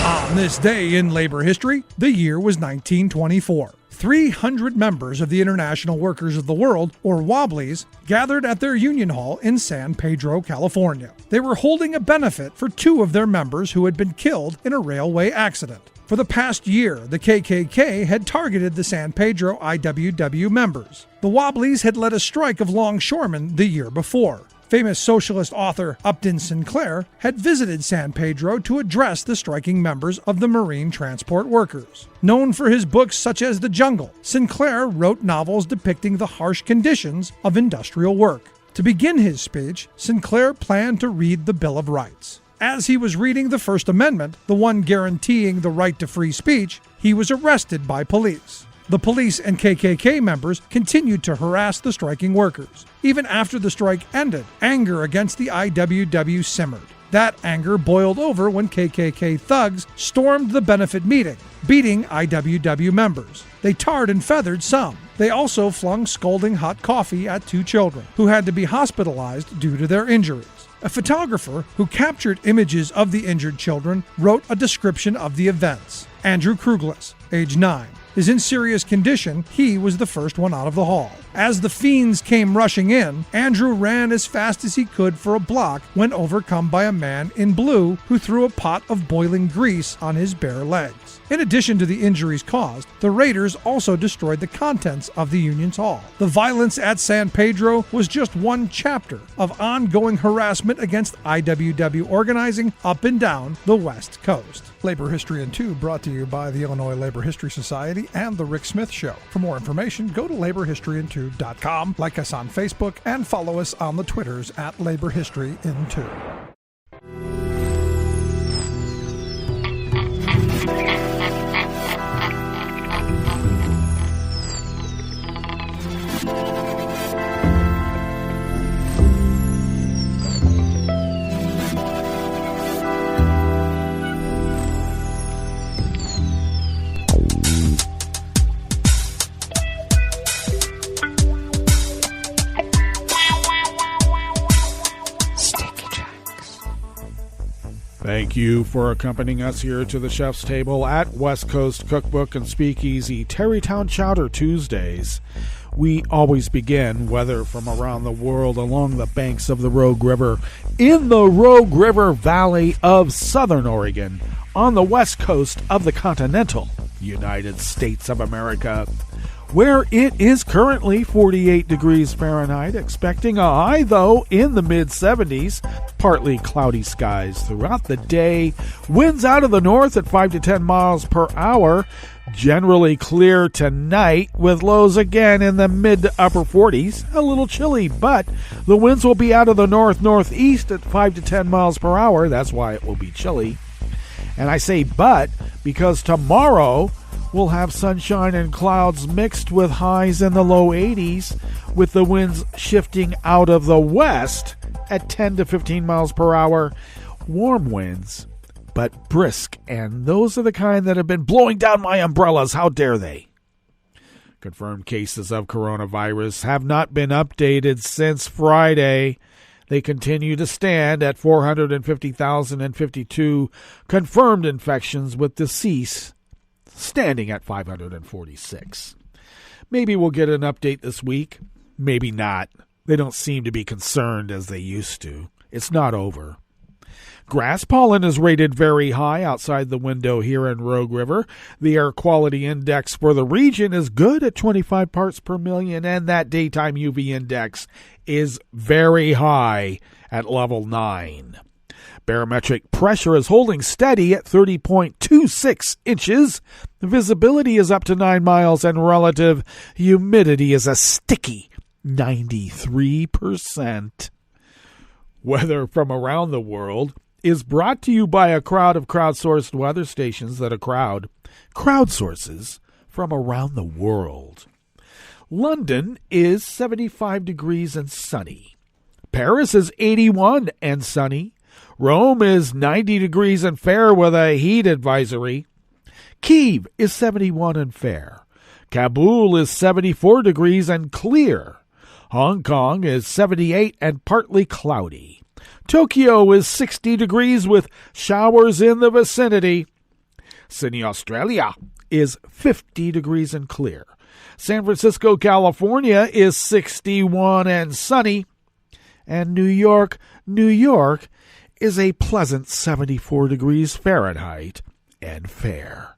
On this day in labor history, the year was 1924. 300 members of the International Workers of the World, or Wobblies, gathered at their union hall in San Pedro, California. They were holding a benefit for 2 of their members who had been killed in a railway accident. For the past year, the KKK had targeted the San Pedro IWW members. The Wobblies had led a strike of longshoremen the year before. Famous socialist author Upton Sinclair had visited San Pedro to address the striking members of the marine transport workers. Known for his books such as The Jungle, Sinclair wrote novels depicting the harsh conditions of industrial work. To begin his speech, Sinclair planned to read the Bill of Rights. As he was reading the First Amendment, the one guaranteeing the right to free speech, he was arrested by police. The police and KKK members continued to harass the striking workers. Even after the strike ended, anger against the IWW simmered. That anger boiled over when KKK thugs stormed the benefit meeting, beating IWW members. They tarred and feathered some. They also flung scalding hot coffee at 2 children, who had to be hospitalized due to their injuries. A photographer who captured images of the injured children wrote a description of the events. Andrew Kruglis, age 9. Is in serious condition, he was the first one out of the hall. As the fiends came rushing in, Andrew ran as fast as he could for a block when overcome by a man in blue who threw a pot of boiling grease on his bare legs. In addition to the injuries caused, the raiders also destroyed the contents of the Union's Hall. The violence at San Pedro was just one chapter of ongoing harassment against IWW organizing up and down the West Coast. Labor History in 2 brought to you by the Illinois Labor History Society and The Rick Smith Show. For more information, go to laborhistoryin2.com, like us on Facebook, and follow us on the Twitters at Labor History in 2. Thank you for accompanying us here to the chef's table at West Coast Cookbook and Speakeasy, Tarrytown Chowder Tuesdays. We always begin, whether from around the world, along the banks of the Rogue River, in the Rogue River Valley of Southern Oregon, on the west coast of the continental United States of America, where it is currently 48 degrees Fahrenheit, expecting a high, though, in the mid-70s. Partly cloudy skies throughout the day. Winds out of the north at 5 to 10 miles per hour. Generally clear tonight, with lows again in the mid to upper 40s. A little chilly, but the winds will be out of the north-northeast at 5 to 10 miles per hour. That's why it will be chilly. And I say but because tomorrow we'll have sunshine and clouds mixed with highs in the low 80s, with the winds shifting out of the west at 10 to 15 miles per hour. Warm winds, but brisk, and those are the kind that have been blowing down my umbrellas. How dare they? Confirmed cases of coronavirus have not been updated since Friday. They continue to stand at 450,052 confirmed infections, with deceased standing at 546. Maybe we'll get an update this week. Maybe not. They don't seem to be concerned as they used to. It's not over. Grass pollen is rated very high outside the window here in Rogue River. The air quality index for the region is good at 25 parts per million, and that daytime UV index is very high at level 9. Barometric pressure is holding steady at 30.26 inches. Visibility is up to 9 miles, and relative humidity is a sticky 93%. Weather from around the world is brought to you by a crowd of crowdsourced weather stations that crowdsources from around the world. London is 75 degrees and sunny. Paris is 81 and sunny. Rome is 90 degrees and fair with a heat advisory. Kyiv is 71 and fair. Kabul is 74 degrees and clear. Hong Kong is 78 and partly cloudy. Tokyo is 60 degrees with showers in the vicinity. Sydney, Australia is 50 degrees and clear. San Francisco, California is 61 and sunny. And New York is a pleasant 74 degrees Fahrenheit and fair.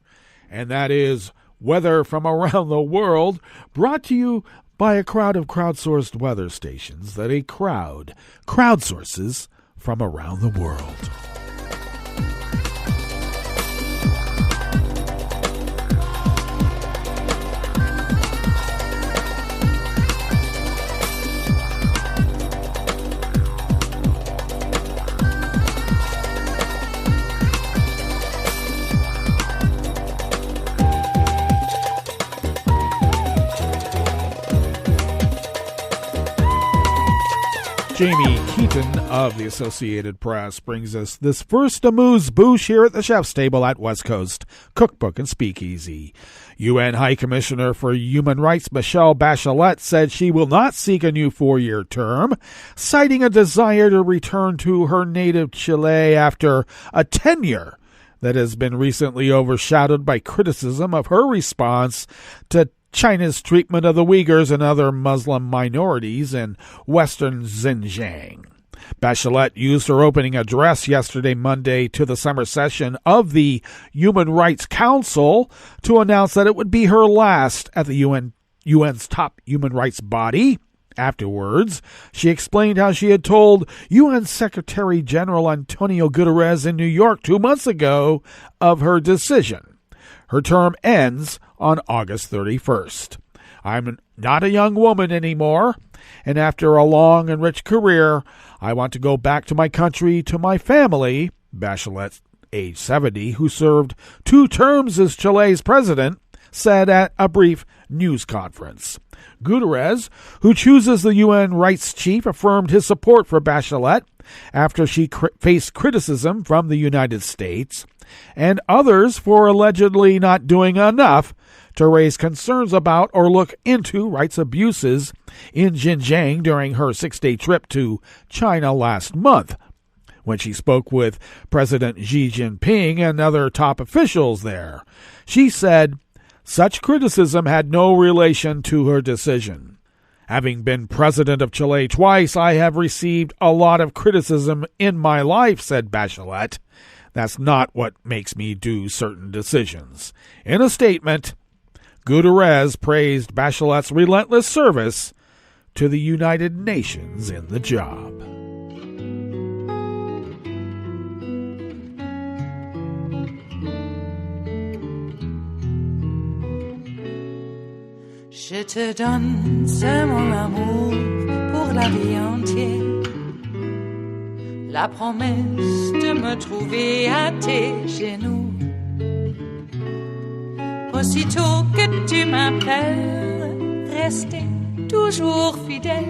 And that is weather from around the world, brought to you by a crowd of crowdsourced weather stations that a crowd crowdsources from around the world. Jamie Keaton of the Associated Press brings us this first amuse-bouche here at the Chef's Table at West Coast Cookbook and Speakeasy. UN High Commissioner for Human Rights Michelle Bachelet said she will not seek a new 4-year term, citing a desire to return to her native Chile after a tenure that has been recently overshadowed by criticism of her response to China's treatment of the Uyghurs and other Muslim minorities in western Xinjiang. Bachelet used her opening address yesterday, Monday, to the summer session of the Human Rights Council to announce that it would be her last at the UN's top human rights body. Afterwards, she explained how she had told UN Secretary General Antonio Guterres in New York 2 months ago of her decision. Her term ends on August 31st. I'm not a young woman anymore, and after a long and rich career, I want to go back to my country, to my family, Bachelet, age 70, who served 2 terms as Chile's president, said at a brief news conference. Guterres, who chooses the UN rights chief, affirmed his support for Bachelet after she faced criticism from the United States and others for allegedly not doing enough to raise concerns about or look into rights abuses in Xinjiang during her 6-day trip to China last month, when she spoke with President Xi Jinping and other top officials there. She said such criticism had no relation to her decision. Having been president of Chile twice, I have received a lot of criticism in my life, said Bachelet. That's not what makes me do certain decisions. In a statement, Guterres praised Bachelet's relentless service to the United Nations in the job. Je te donne, c'est mon amour pour la vie entière. La promesse de me trouver à tes genoux. Aussitôt que tu m'appelles, rester toujours fidèle.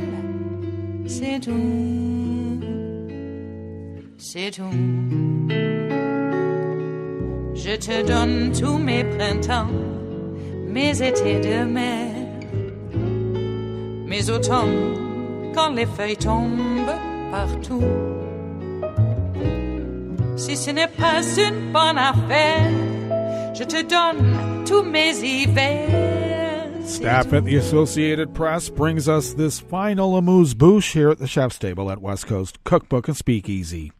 C'est tout, c'est tout. Je te donne tous mes printemps, mes étés de mer, mes automnes quand les feuilles tombent partout. Si ce n'est pas une bonne affaire, je te donne tous mes hivers. Staff at the Associated Press brings us this final amuse-bouche here at the Chef's Table at West Coast Cookbook and Speakeasy.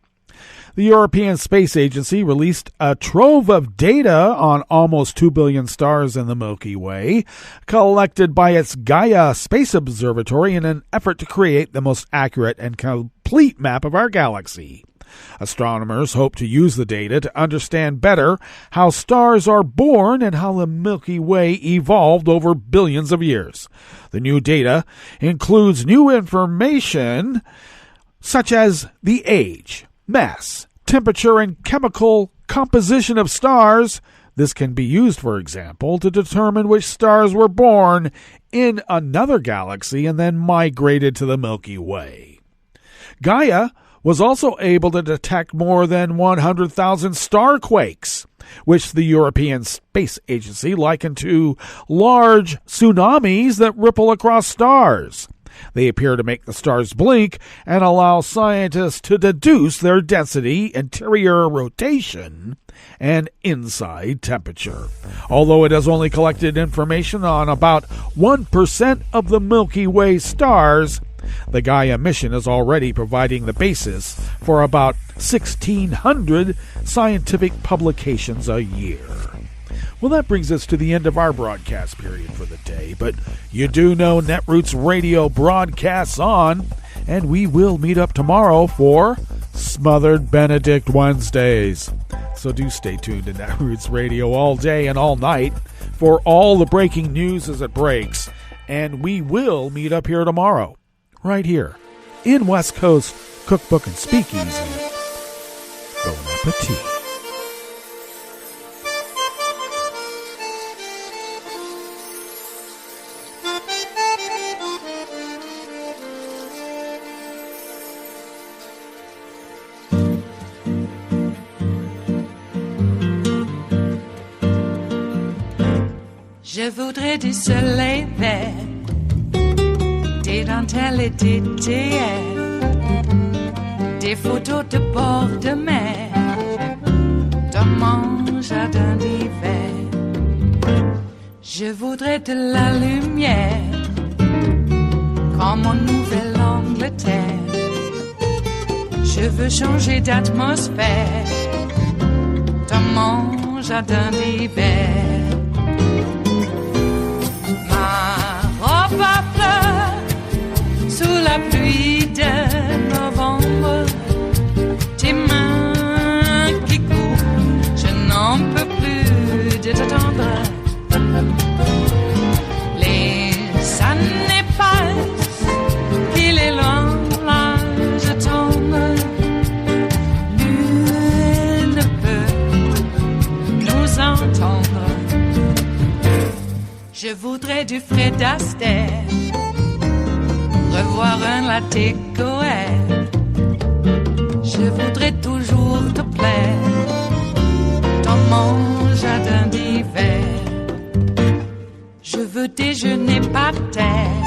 The European Space Agency released a trove of data on almost 2 billion stars in the Milky Way, collected by its Gaia Space Observatory in an effort to create the most accurate and complete map of our galaxy. Astronomers hope to use the data to understand better how stars are born and how the Milky Way evolved over billions of years. The new data includes new information such as the age, mass, temperature, and chemical composition of stars. This can be used, for example, to determine which stars were born in another galaxy and then migrated to the Milky Way. Gaia was also able to detect more than 100,000 starquakes, which the European Space Agency likened to large tsunamis that ripple across stars. They appear to make the stars blink and allow scientists to deduce their density, interior rotation, and inside temperature. Although it has only collected information on about 1% of the Milky Way stars, the Gaia mission is already providing the basis for about 1,600 scientific publications a year. Well, that brings us to the end of our broadcast period for the day, but you do know Netroots Radio broadcasts on, and we will meet up tomorrow for Smothered Benedict Wednesdays. So do stay tuned to Netroots Radio all day and all night for all the breaking news as it breaks, and we will meet up here tomorrow, right here in West Coast Cookbook and Speakeasy. Bon appetit. Je voudrais du soleil vert, des dentelles et des théières, des photos de bord de mer, dans mon jardin d'hiver. Je voudrais de la lumière, comme en Nouvelle-Angleterre. Je veux changer d'atmosphère, dans mon jardin d'hiver. Robe à fleurs sous la pluie de novembre, tes mains qui courent, je n'en peux plus de t'attendre. Les années passent, qu'il est loin, là je tombe. Nul ne peut nous entendre. Je voudrais du Fred Astaire, revoir un latte Goël. Je voudrais toujours te plaire dans mon jardin d'hiver. Je veux déjeuner par terre,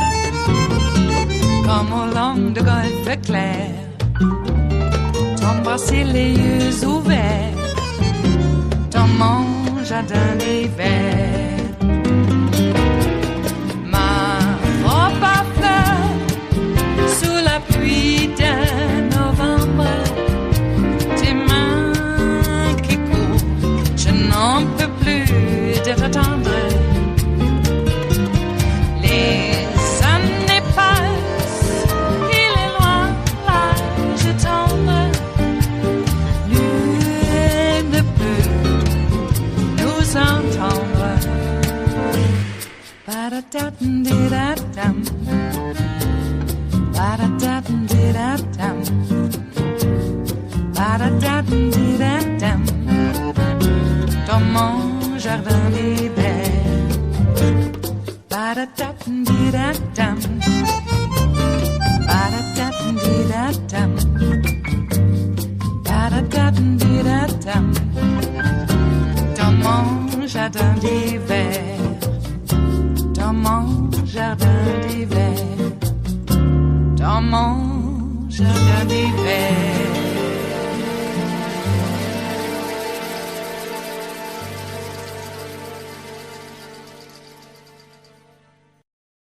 comme au long de golfe clair, t'embrasser les yeux ouverts dans mon jardin d'hiver. Pluie de novembre, tes mains qui courent, je n'en peux plus de t'attendre. Les années passent, il est loin, là je tombe. Nul ne peut nous entendre. Ba-da-da-dum-di-da-dum. Ba-da-da-dum-di-da-dum. Ba-da-da-dum-di-da-dum. Dans mon jardin d'hiver. Ba-da-da-dum-di-da-dum. Ba-da-da-dum-di-da-dum. Ba-da-da-dum-di-da-dum. Dans mon jardin d'hiver. Dans mon jardin d'hiver. Dans mon jardin d'hiver.